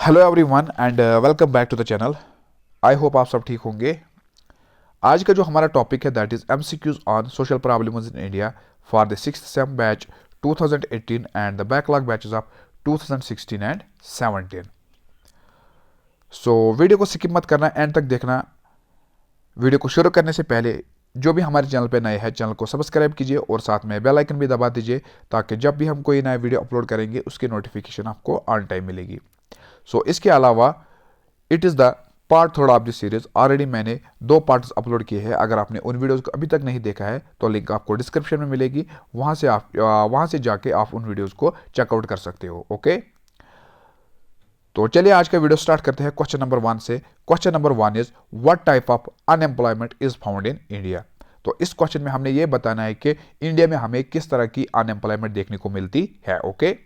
Hello everyone and welcome back to the channel. I hope आप सब ठीक होंगे। आज का जो हमारा टॉपिक है that is MCQs on social problems in India for the sixth same batch 2018 and the backlog batches of 2016 and 17। So video को स्किप मत करना, एंड तक देखना। वीडियो को शुरू करने से पहले जो भी हमारे चैनल पे नए हैं चैनल को सब्सक्राइब कीजिए और साथ में बेल आइकन भी दबा दीजिए ताकि जब भी हम कोई नया वीडियो अपलोड करेंगे उसकी नोटिफिकेशन आपको ऑन टाइम मिलेगी। इसके अलावा it is the part third of this series. Already मैंने 2 पार्ट्स अपलोड किए हैं। अगर आपने उन वीडियोस को अभी तक नहीं देखा है तो लिंक आपको डिस्क्रिप्शन में मिलेगी, वहां से जाके आप उन वीडियोस को चेकआउट कर सकते हो। ओके, तो चलिए आज का वीडियो स्टार्ट करते हैं क्वेश्चन नंबर 1 से। Question number 1 is what type of unemployment is found in India. तो इस क्वेश्चन में हमने ये बताना है कि इंडिया में हमें किस तरह की अनएम्प्लॉयमेंट देखने को मिलती है। ओके,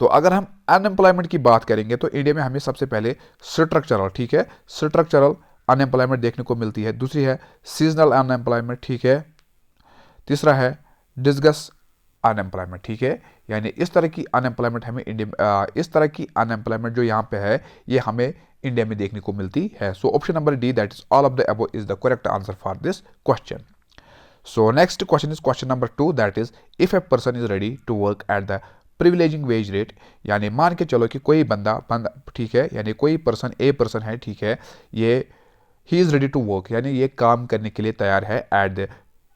तो अगर हम अनएम्प्लॉयमेंट की बात करेंगे तो इंडिया में हमें सबसे पहले स्ट्रक्चरल, ठीक है, स्ट्रक्चरल अनएम्प्लॉयमेंट देखने को मिलती है। दूसरी है सीजनल अनएम्प्लॉयमेंट, ठीक है। तीसरा है डिस्गस अनएम्प्लॉयमेंट, ठीक है। यानी इस तरह की अनएम्प्लॉयमेंट हमें इस तरह की अनएम्प्लॉयमेंट जो यहाँ पे है ये हमें इंडिया में देखने को मिलती है। So option number D that is all of the above is the correct answer for this question. So next question is question number 2 that is if a person is ready to work at the prevailing wage rate. यानी मान के चलो कि कोई बंदा ठीक है, यानी कोई पर्सन पर्सन है, ठीक है, ये he is ready to work, यानी ये काम करने के लिए तैयार है at the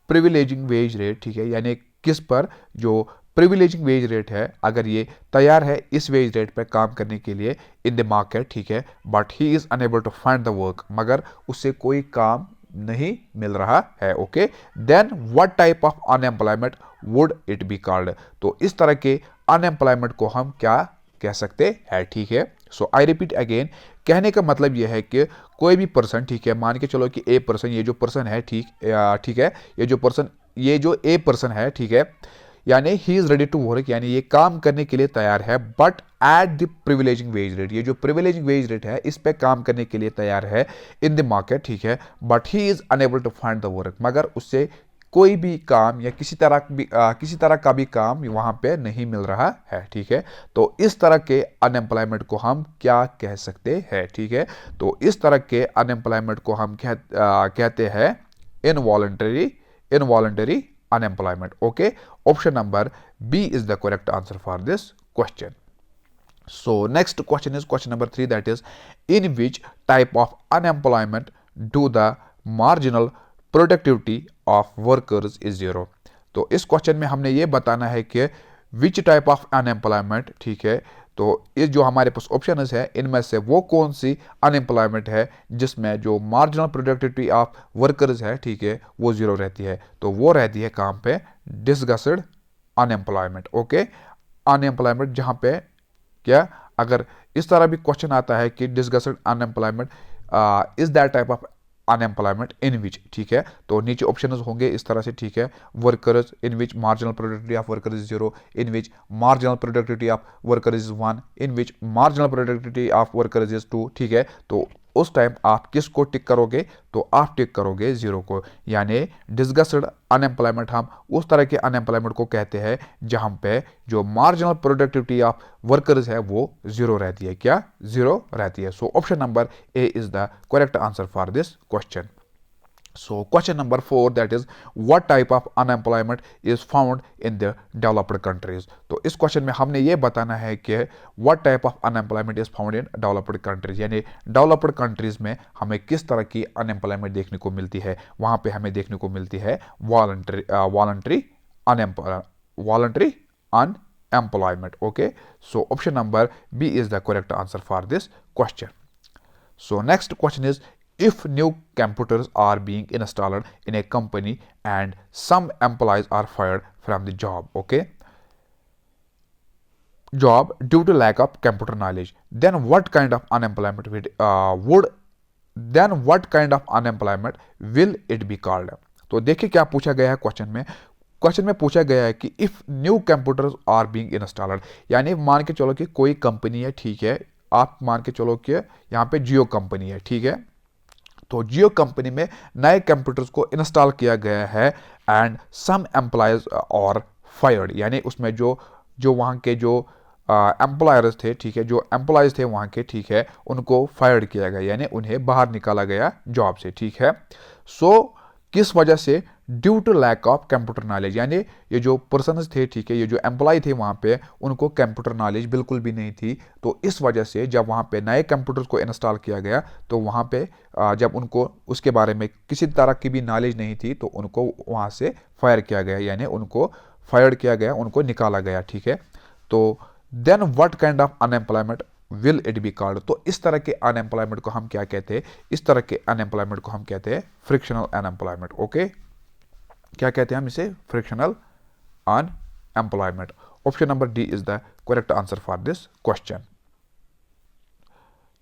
prevailing wage rate, ठीक है। यानी किस पर, जो प्रिविलेजिंग वेज रेट है, अगर ये तैयार है इस वेज रेट पर काम करने के लिए इन द मार्केट, ठीक है, but he is unable to find the work, मगर उससे कोई काम नहीं मिल रहा है। Okay, then what type of unemployment would it be called. तो इस तरह के अनएम्प्लॉयमेंट को हम क्या कह सकते हैं, ठीक है। सो आई रिपीट अगेन, कहने का मतलब यह है कि कोई भी पर्सन, ठीक है, मान के चलो कि ए पर्सन, ये जो पर्सन है, ठीक है, ये जो ए पर्सन है, ठीक है, यानी he is ready to work, यानी ये काम करने के लिए तैयार है, but at the prevailing wage rate, ये जो प्रिविलेजिंग वेज रेट है इस पे काम करने के लिए तैयार है इन द मार्केट, ठीक है, but he is unable to find the work, मगर उससे कोई भी काम या किसी तरह का भी काम वहां पे नहीं मिल रहा है, ठीक है। तो इस तरह के अनएम्प्लॉयमेंट को हम क्या कह सकते हैं, ठीक है। तो इस तरह के अनएम्प्लॉयमेंट को हम कहते हैं involuntary unemployment. Okay, option number B is the correct answer for this question. So next question is question number 3 that is in which type of unemployment do the marginal productivity of workers is zero। तो इस question में हमने ये बताना है कि which type of unemployment, ठीक है, तो ये जो हमारे पास ऑप्शन है इनमें से वो कौन सी अनएम्प्लॉयमेंट है जिसमें जो मार्जिनल प्रोडक्टिविटी ऑफ वर्कर्स है, ठीक है, वो जीरो रहती है। तो वो रहती है कहाँ पे, डिसगस्टेड अनएम्प्लॉयमेंट। ओके, अनएम्प्लॉयमेंट जहाँ पे क्या, अगर इस तरह भी क्वेश्चन आता है कि disgusted unemployment is that type of unemployment in which, ठीक है, तो नीचे ऑप्शन होंगे इस तरह से, ठीक है, workers in which marginal productivity of workers is 0, in which marginal productivity of workers is 1, in which marginal productivity of workers is 2, ठीक है। तो उस टाइम आप किसको टिक करोगे, तो आप टिक करोगे 0 को, यानी डिसगस्टेड अनएम्प्लॉयमेंट हम उस तरह के अनएम्प्लॉयमेंट को कहते हैं जहां पे जो मार्जिनल प्रोडक्टिविटी ऑफ वर्कर्स है वो 0 रहती है, क्या 0 रहती है। So option number A is the correct answer for this question. So question number 4 that is what type of unemployment is found in the developed countries। तो इस क्वेश्चन में हमने ये बताना है कि what type of unemployment is found in developed countries, यानी developed countries में हमें किस तरह की अनएम्प्लॉयमेंट देखने को मिलती है। वहां पे हमें देखने को मिलती है voluntary unemployment. Okay, so option number B is the correct answer for this question. So next question is if new computers are being installed in a company and some employees are fired from the job, okay, job due to lack of computer knowledge, then what kind of unemployment will it be called। तो देखिए क्या पूछा गया है question में पूछा गया है कि if new computers are being installed, यानी मान के चलो कि कोई कंपनी है, ठीक है, आप मान के चलो कि यहाँ पे जियो कंपनी है, ठीक है, तो जियो कंपनी में नए कंप्यूटर्स को इंस्टॉल किया गया है एंड सम एम्प्लॉयज और फायर्ड, यानी उसमें जो वहाँ के जो एम्प्लॉयर्स थे, ठीक है, जो एम्प्लॉयज़ थे वहाँ के, ठीक है, उनको फायर्ड किया गया, यानी उन्हें बाहर निकाला गया जॉब से, ठीक है। सो किस वजह से? Due to lack of computer knowledge, यानी ये जो पर्सनस थे, ठीक है, ये जो एम्प्लॉय थे वहाँ पे, उनको कंप्यूटर नॉलेज बिल्कुल भी नहीं थी। तो इस वजह से जब वहाँ पे नए कंप्यूटर्स को इंस्टॉल किया गया तो वहाँ पे जब उनको उसके बारे में किसी तरह की भी नॉलेज नहीं थी तो उनको वहाँ से फायर किया गया, यानी उनको फायर किया गया, उनको निकाला गया, ठीक है। तो then what kind of unemployment will it be called? तो इस तरह के अनएम्प्लॉयमेंट को हम क्या कहते हैं? इस तरह के अनएम्प्लॉयमेंट को हम कहते हैं फ्रिक्शनल अनएम्प्लॉयमेंट। ओके, क्या कहते हैं हम इसे? Frictional unemployment. Option number D is the correct answer for this question.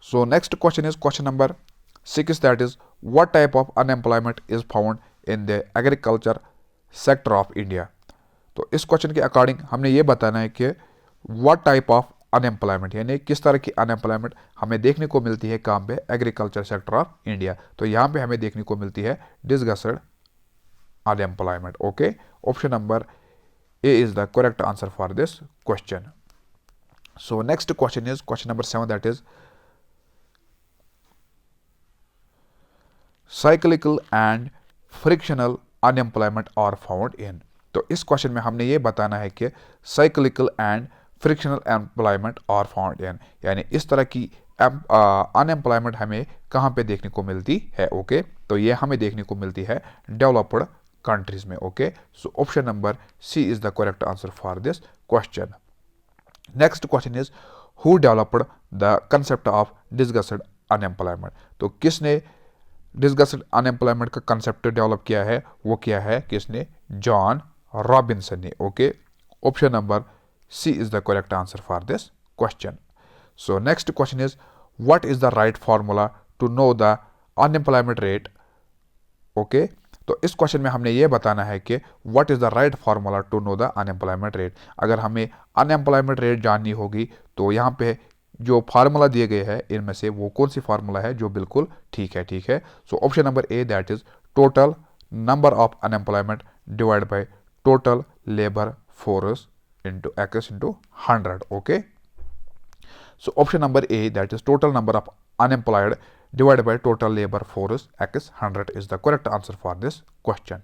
So next question is question number 6, that is what type of unemployment is found in the agriculture sector of India? तो इस question के according हमने ये बताना है कि what type of unemployment, यानी किस तरह की अनएम्प्लॉयमेंट हमें देखने को मिलती है काम पे? Agriculture sector of India. तो यहाँ पे हमें देखने को मिलती है disguised unemployment. Okay, option number A is the correct answer for this question. So next question is question number 7, that is cyclical and frictional unemployment are found in. तो इस क्वेश्चन में हमने ये बताना है कि cyclical and frictional employment are found in, यानी इस तरह की अनएम्प्लॉयमेंट हमें कहाँ पे देखने को मिलती है? ओके, तो ये हमें देखने को मिलती है डेवलप्ड कंट्रीज में। Okay, so option number C is the correct answer for this question. Next question is who developed the concept of disguised unemployment? तो किसने डिसगस्टेड अनएम्प्लॉयमेंट का कंसेप्ट डेवलप किया है? वो किया है किसने? जॉन रॉबिन्सन ने। Okay, option number C is the correct answer for this question. So next question is what is the right formula to know the unemployment rate? Okay, तो इस क्वेश्चन में हमने ये बताना है कि what is the right formula to know the unemployment rate. अगर हमें अनएम्प्लॉयमेंट रेट जाननी होगी तो यहाँ पे जो फार्मूला दिए गए हैं इनमें से वो कौन सी फार्मूला है जो बिल्कुल ठीक है? ठीक है, so option number A, that is total number of unemployment divide by total labour force into x into 100. Okay, so option number A, that is total number of unemployed divided by total labor force x 100 is the correct answer for this question.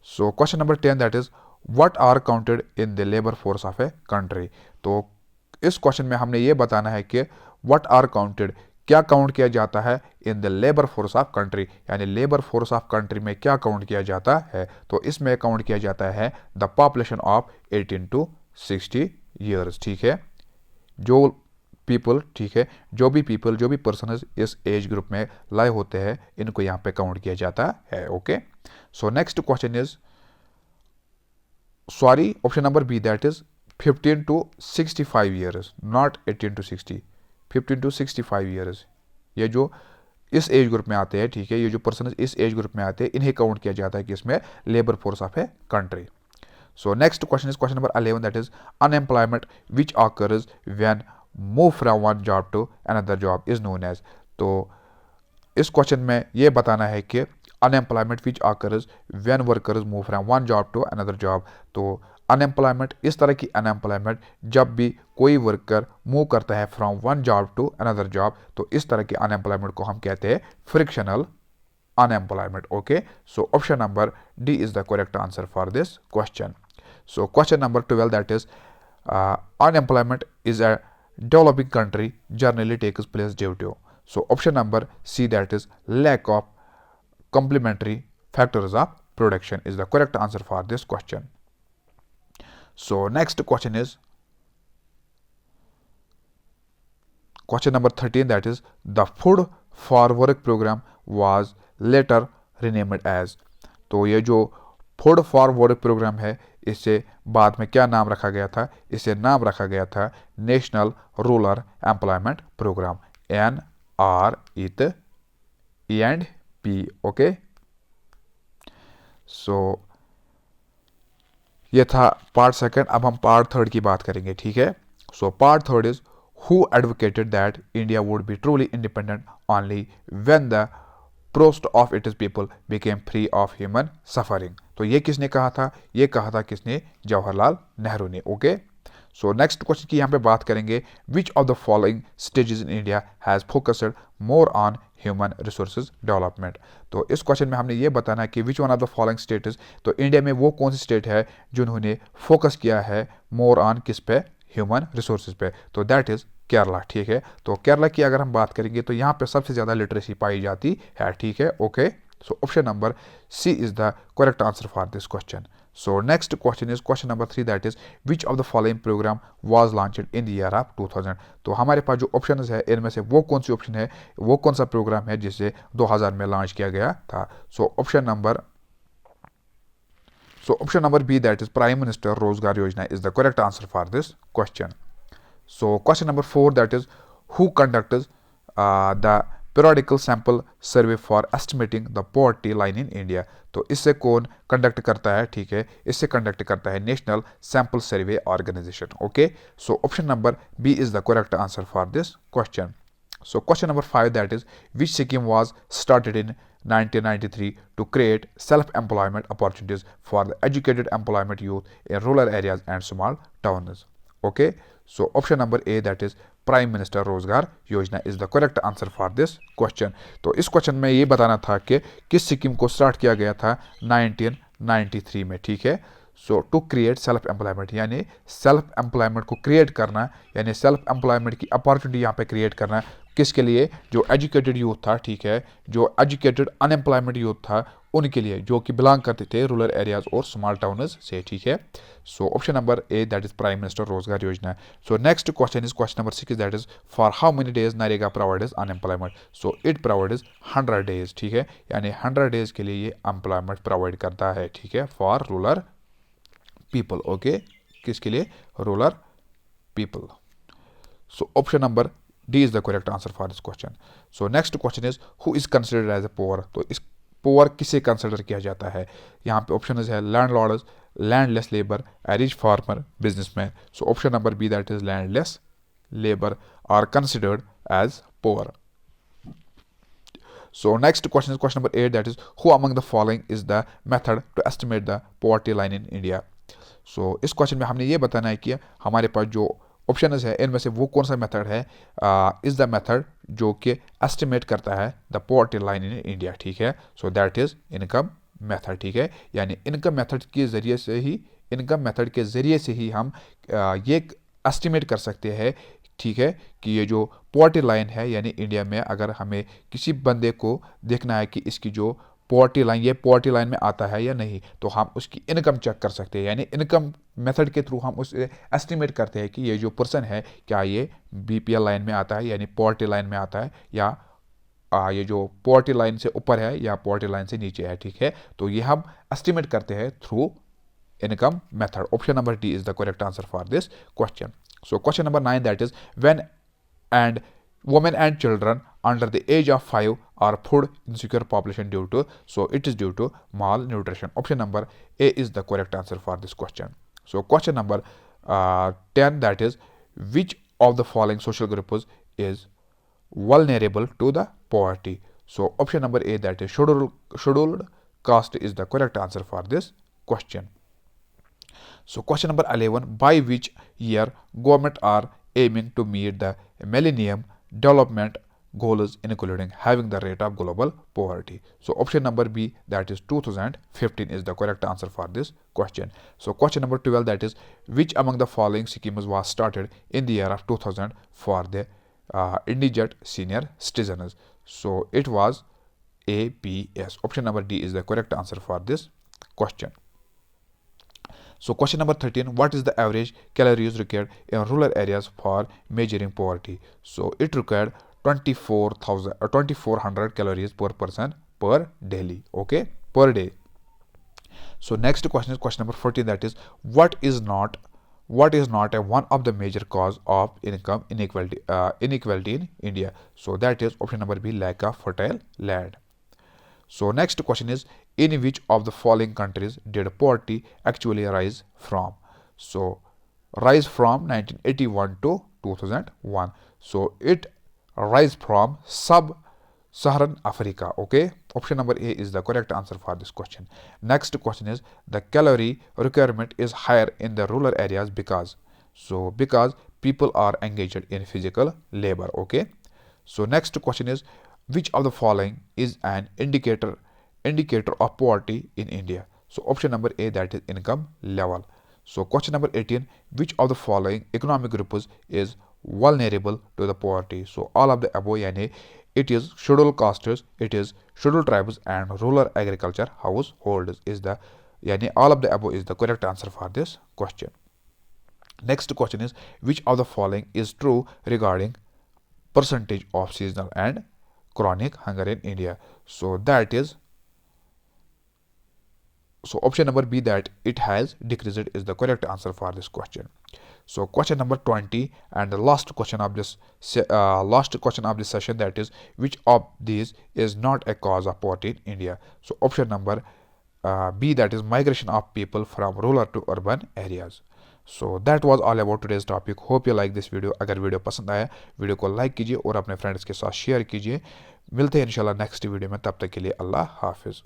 So question number 10, that is what are counted in the labor force of a country? तो इस question में हमने ये बताना है कि what are counted, क्या count किया जाता है in the labour force of country, यानी लेबर फोर्स ऑफ कंट्री में क्या काउंट किया जाता है? तो इसमें काउंट किया जाता है the population of 18 to 60 years. ठीक है, जो पीपल, ठीक है, जो भी पर्सन इस एज ग्रुप में लाए होते हैं इनको यहाँ पे काउंट किया जाता है। Okay, so next question is option number B, that is 15 to 65 years, not 18 to 60, 15 to 65 years. ये जो इस एज ग्रुप में आते हैं, ठीक है, ये जो पर्सन इस एज ग्रुप में आते हैं इन्हें काउंट किया जाता है कि इसमें labour force of a country. So next question is question number 11, that is unemployment which occurs when move from one job to another job is known as. तो इस क्वेश्चन में ये बताना है कि unemployment which occurs when workers move from one job to another job. तो unemployment, इस तरह की अनएम्प्लॉयमेंट जब भी कोई वर्कर मूव करता है from one job to another job, तो इस तरह की अनएम्प्लॉयमेंट को हम कहते हैं frictional unemployment. Okay, so option number D is the correct answer for this question. So question number 12, that is unemployment is a developing country generally takes place due to. So option number C, that is lack of complementary factors of production is the correct answer for this question. So next question is question number 13, that is the food for work program was later renamed as. तो ये जो food for work programme है इसे बाद में क्या नाम रखा गया था? इसे नाम रखा गया था national rural employment programme, NREP। Okay, so ये था पार्ट सेकंड। अब हम पार्ट थर्ड की बात करेंगे। ठीक है, so part third is who advocated that India would be truly independent only when the poorest of its people became free of human suffering. तो ये किसने कहा था? ये कहा था किसने? जवाहरलाल नेहरू ने। ओके, सो नेक्स्ट क्वेश्चन की यहाँ पे बात करेंगे, which of the following stages in India has focused more on human resources development. तो इस क्वेश्चन में हमने ये बताना है कि which one of the following states, तो इंडिया में वो कौन सी स्टेट है जिन्होंने फोकस किया है मोर ऑन किस पे, ह्यूमन रिसोर्सेज पे, तो दैट इज़ केरला। ठीक है, तो केरला की अगर हम बात करेंगे तो यहाँ पे सबसे ज़्यादा लिटरेसी पाई जाती है। ठीक है, okay, so option number C is the correct answer for this question. So next question is question number 3, that is which of the following program was launched in the year of 2000। तो हमारे पास जो option है इनमें से वो कौन C option है, वो कौन सा प्रोग्राम है जिसे 2000 में लॉन्च किया गया था। So option number B, that is prime minister Rozgar Yojana is the correct answer for this question. So question number 4, that is who conducts the periodical sample survey for estimating the poverty line in India। तो इससे कौन conduct करता है, ठीक है, इससे conduct करता है national sample survey organisation. Okay, so option number B is the correct answer for this question. So question number 5, that is which scheme was started in 1993 to create self-employment opportunities for the educated employment youth in rural areas and small towns। Okay, so option number A, that is prime minister Rozgar Yojana is the correct answer for this question. तो इस question में ये बताना था कि किस scheme को start किया गया था 1993 में। ठीक है, सो टू क्रिएट सेल्फ एम्प्लॉयमेंट, यानी सेल्फ एम्प्लॉयमेंट को क्रिएट करना, यानी सेल्फ एम्प्लॉयमेंट की अपॉर्चुनिटी यहाँ पे क्रिएट करना, किसके लिए, जो एजुकेटेड यूथ था, ठीक है, जो एजुकेटेड अनएम्प्लॉयमेंट यूथ था उनके लिए, जो कि बिलोंग करते थे रूरल एरियाज और स्मॉल टाउन्स से। ठीक है, so option number A, that is prime minister Rozgar योजना। सो next question is question number 6, that is for how many days NREGA provides unemployment. So it provides 100 days. ठीक है, यानी 100 डेज के लिए ये एम्प्लॉयमेंट प्रोवाइड करता है। ठीक है, फॉर रूरल पीपल। ओके, किसके लिए, rural people. So option number D is the correct answer for this question. So next question is who is considered as a poor. तो इस पुअर किसे कंसिडर किया जाता है, यहाँ पे ऑप्शन है landlords, landless labour, rich farmer, businessman. So option number B, that is landless labour are considered as poor. So next question is question number 8, that is who among the following is the method to estimate the poverty line in India। So इस question में हमने ये बताना है कि हमारे पास जो option है इनमें से वो कौन सा मेथड है, इज द मेथड जो कि एस्टिमेट करता है the poverty line in India. ठीक है, so that is income method. ठीक है, यानी इनकम मेथड के ज़रिए से ही हम ये एस्टिमेट कर सकते हैं, ठीक है, कि ये जो पोवर्टी लाइन है, यानी इंडिया में अगर हमें किसी बंदे को देखना है कि इसकी जो पोवर्टी लाइन, ये पोवर्टी लाइन में आता है या नहीं, तो हम उसकी इनकम चेक कर सकते हैं। यानी इनकम मेथड के थ्रू हम उसे एस्टिमेट करते हैं कि ये जो पर्सन है क्या ये बीपीएल लाइन में आता है, यानी पोवर्टी लाइन में आता है, या ये जो पोवर्टी लाइन से ऊपर है या पोवर्टी लाइन से नीचे है। ठीक है, तो ये हम एस्टिमेट करते हैं through income method. Option number D is the correct answer for this question. So question number 9, that is when and women and children under the age of 5 are food insecure population due to, so it is due to malnutrition। Option number A is the correct answer for this question। So question number 10, that is which of the following social groups is vulnerable to the poverty। So option number A, that is scheduled caste is the correct answer for this question। So question number 11, by which year government are aiming to meet the millennium development goals including having the rate of global poverty। So option number B, that is 2015 is the correct answer for this question। So question number 12, that is which among the following schemes was started in the year of 2000 for the indigent senior citizens। So it was APS। Option number D is the correct answer for this question। So question number 13, what is the average calories required in rural areas for measuring poverty? So it required 2400 calories per person per daily, okay, per day। So next question is question number 14, that is what is not a one of the major cause of income inequality in India। So that is option number B, lack of fertile land। So next question is in which of the following countries did poverty actually rise from? So rise from 1981 to 2001। So it rise from sub-Saharan Africa, okay। Option number A is the correct answer for this question। Next question is the calorie requirement is higher in the rural areas because, So because people are engaged in physical labor. Okay, so next question is, which of the following is an indicator of poverty in India? So option number A, that is income level. So question number 18, which of the following economic groups is vulnerable to the poverty? So all of the above, yani it is scheduled castes, it is scheduled tribes, and rural agriculture households is the, yani all of the above is the correct answer for this question. Next question is, which of the following is true regarding percentage of seasonal and chronic hunger in India? So that is, so option number B, that it has decreased is the correct answer for this question. So question number 20 and the last question of this session, that is, which of these is not a cause of poverty in India? So option number B, that is migration of people from rural to urban areas. So that was all about today's topic. Hope you like this video. अगर video पसंद आया, video को like कीजिए और अपने friends के साथ share कीजिए. मिलते हैं इंशाल्लाह नेक्स्ट वीडियो में. तब तक के लिए अल्लाह हाफिज़.